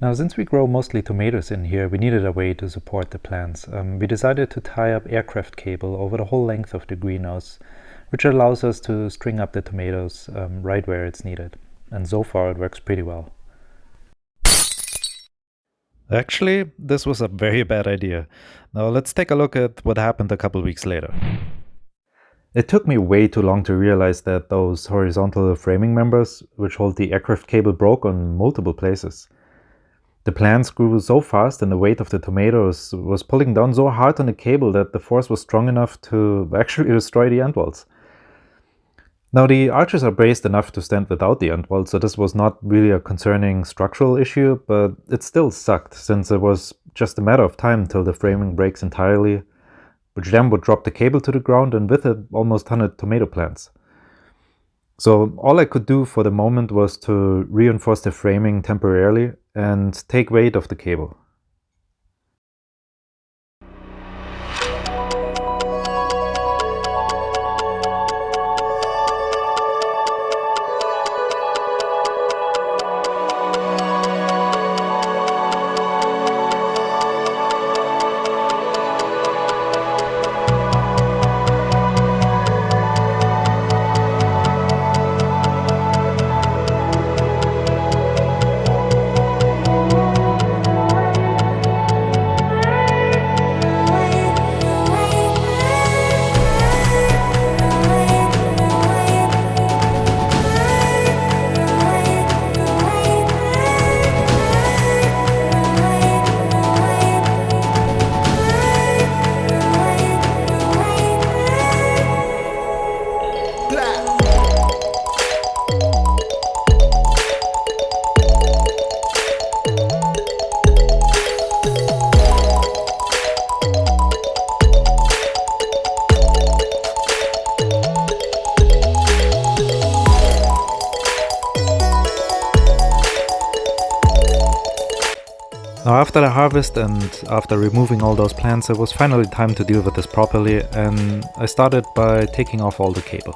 Now, since we grow mostly tomatoes in here, we needed a way to support the plants. We decided to tie up aircraft cable over the whole length of the greenhouse, which allows us to string up the tomatoes right where it's needed. And so far it works pretty well. Actually, this was a very bad idea. Now let's take a look at what happened a couple weeks later. It took me way too long to realize that those horizontal framing members, which hold the aircraft cable, broke on multiple places. The plants grew so fast and the weight of the tomatoes was pulling down so hard on the cable that the force was strong enough to actually destroy the end walls. Now, the arches are braced enough to stand without the end wall, so this was not really a concerning structural issue, but it still sucked, since it was just a matter of time till the framing breaks entirely, which then would drop the cable to the ground and with it almost 100 tomato plants. So all I could do for the moment was to reinforce the framing temporarily and take weight of the cable. Now, after the harvest and after removing all those plants, it was finally time to deal with this properly, and I started by taking off all the cable.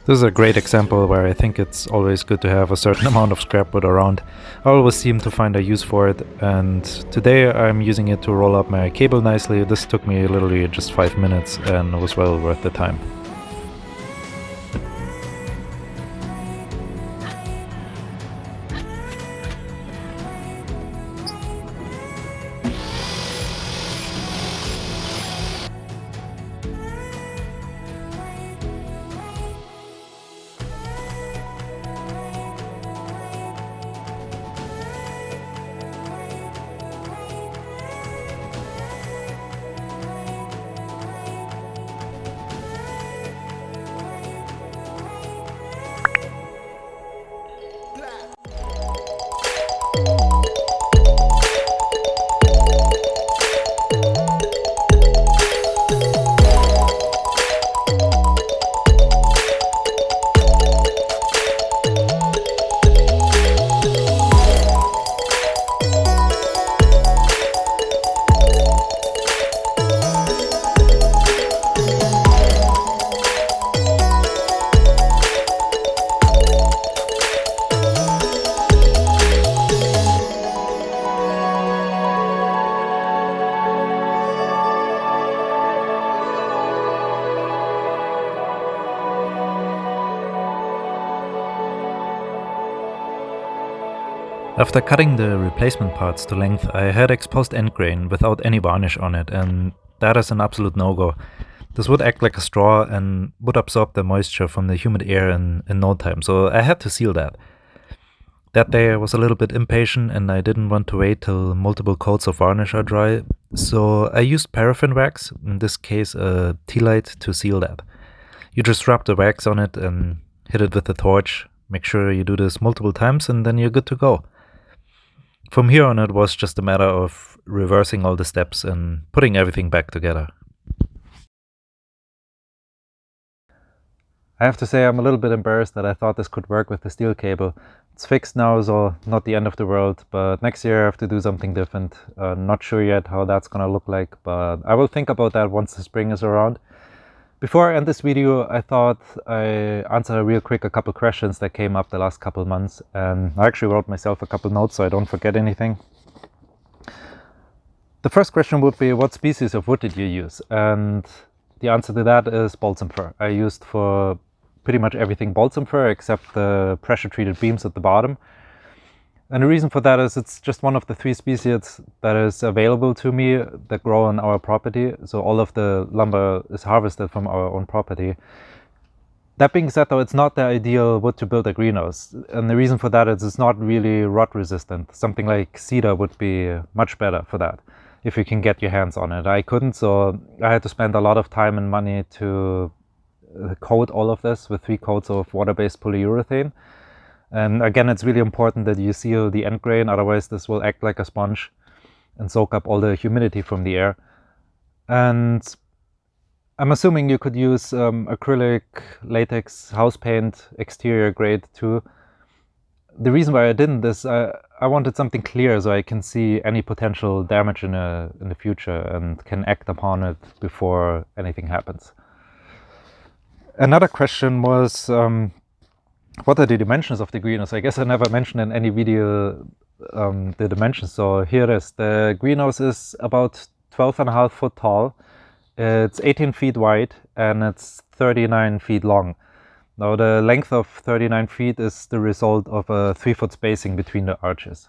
This is a great example where I think it's always good to have a certain amount of scrap wood around. I always seem to find a use for it, and today I'm using it to roll up my cable nicely. This took me literally just 5 minutes and was well worth the time. After cutting the replacement parts to length, I had exposed end grain without any varnish on it, and that is an absolute no-go. This would act like a straw and would absorb the moisture from the humid air in no time, so I had to seal that. That day I was a little bit impatient and I didn't want to wait till multiple coats of varnish are dry, so I used paraffin wax, in this case a tea light, to seal that. You just rub the wax on it and hit it with a torch. Make sure you do this multiple times and then you're good to go. From here on, it was just a matter of reversing all the steps and putting everything back together. I have to say I'm a little bit embarrassed that I thought this could work with the steel cable. It's fixed now, so not the end of the world, but next year I have to do something different. Not sure yet how that's gonna look like, but I will think about that once the spring is around. Before I end this video, I thought I answer real quick a couple questions that came up the last couple months, and I actually wrote myself a couple notes so I don't forget anything. The first question would be, what species of wood did you use? And the answer to that is balsam fir. I used for pretty much everything balsam fir except the pressure treated beams at the bottom. And the reason for that is it's just one of the 3 species that is available to me that grow on our property. So all of the lumber is harvested from our own property. That being said, though, it's not the ideal wood to build a greenhouse. And the reason for that is it's not really rot resistant. Something like cedar would be much better for that, if you can get your hands on it. I couldn't, so I had to spend a lot of time and money to coat all of this with 3 coats of water-based polyurethane. And again, it's really important that you seal the end grain, otherwise this will act like a sponge and soak up all the humidity from the air. And I'm assuming you could use acrylic, latex, house paint, exterior grade too. The reason why I didn't is I wanted something clear so I can see any potential damage in the future and can act upon it before anything happens. Another question was, what are the dimensions of the greenhouse? I guess I never mentioned in any video the dimensions, so here it is. The greenhouse is about 12.5 foot tall, it's 18 feet wide, and it's 39 feet long. Now the length of 39 feet is the result of a 3 foot spacing between the arches.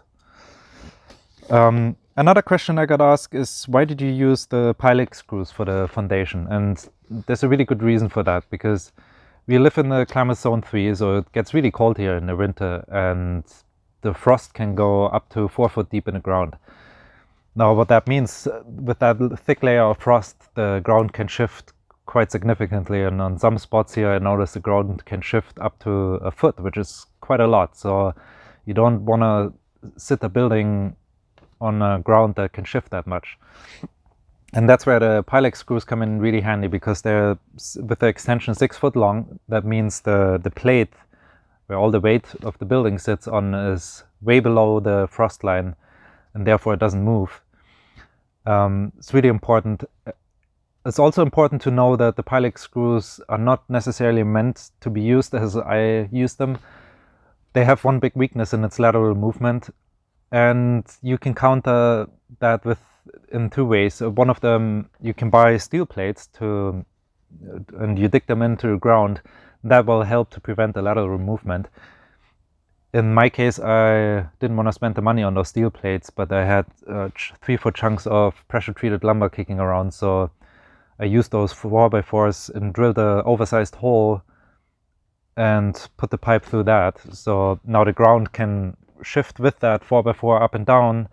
Another question I got asked is, why did you use the pilot screws for the foundation? And there's a really good reason for that, because we live in the climate zone 3, so it gets really cold here in the winter, and the frost can go up to 4 foot deep in the ground. Now what that means, with that thick layer of frost, the ground can shift quite significantly, and on some spots here I noticed the ground can shift up to a foot, which is quite a lot. So you don't want to sit a building on a ground that can shift that much. And that's where the pilot screws come in really handy, because they're, with the extension 6 foot long, that means the plate where all the weight of the building sits on is way below the frost line, and therefore it doesn't move. It's really important. It's also important to know that the pilot screws are not necessarily meant to be used as I use them. They have one big weakness, in its lateral movement, and you can counter that in 2 ways. One of them, you can buy steel plates and you dig them into the ground. That will help to prevent the lateral movement. In my case, I didn't want to spend the money on those steel plates, but I had 3 foot chunks of pressure treated lumber kicking around, so I used those 4x4s and drilled an oversized hole and put the pipe through that. So now the ground can shift with that 4x4 up and down,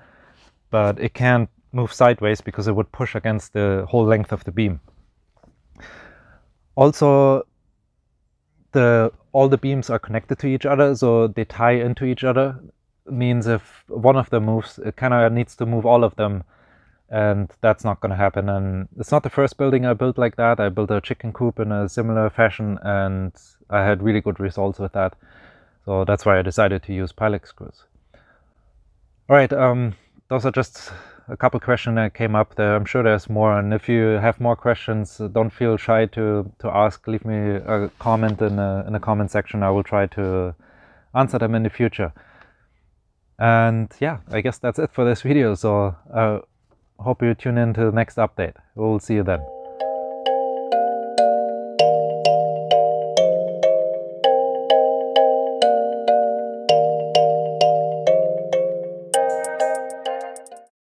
but it can't move sideways because it would push against the whole length of the beam. Also, all the beams are connected to each other, so they tie into each other. It means if one of them moves, it kind of needs to move all of them, and that's not going to happen. And it's not the first building I built like that. I built a chicken coop in a similar fashion, and I had really good results with that. So that's why I decided to use pilot screws. All right, those are just a couple questions that came up there. I'm sure there's more, and if you have more questions, don't feel shy to ask. Leave me a comment in the comment section. I will try to answer them in the future. And yeah, I guess that's it for this video. So I hope you tune in to the next update. We'll see you then.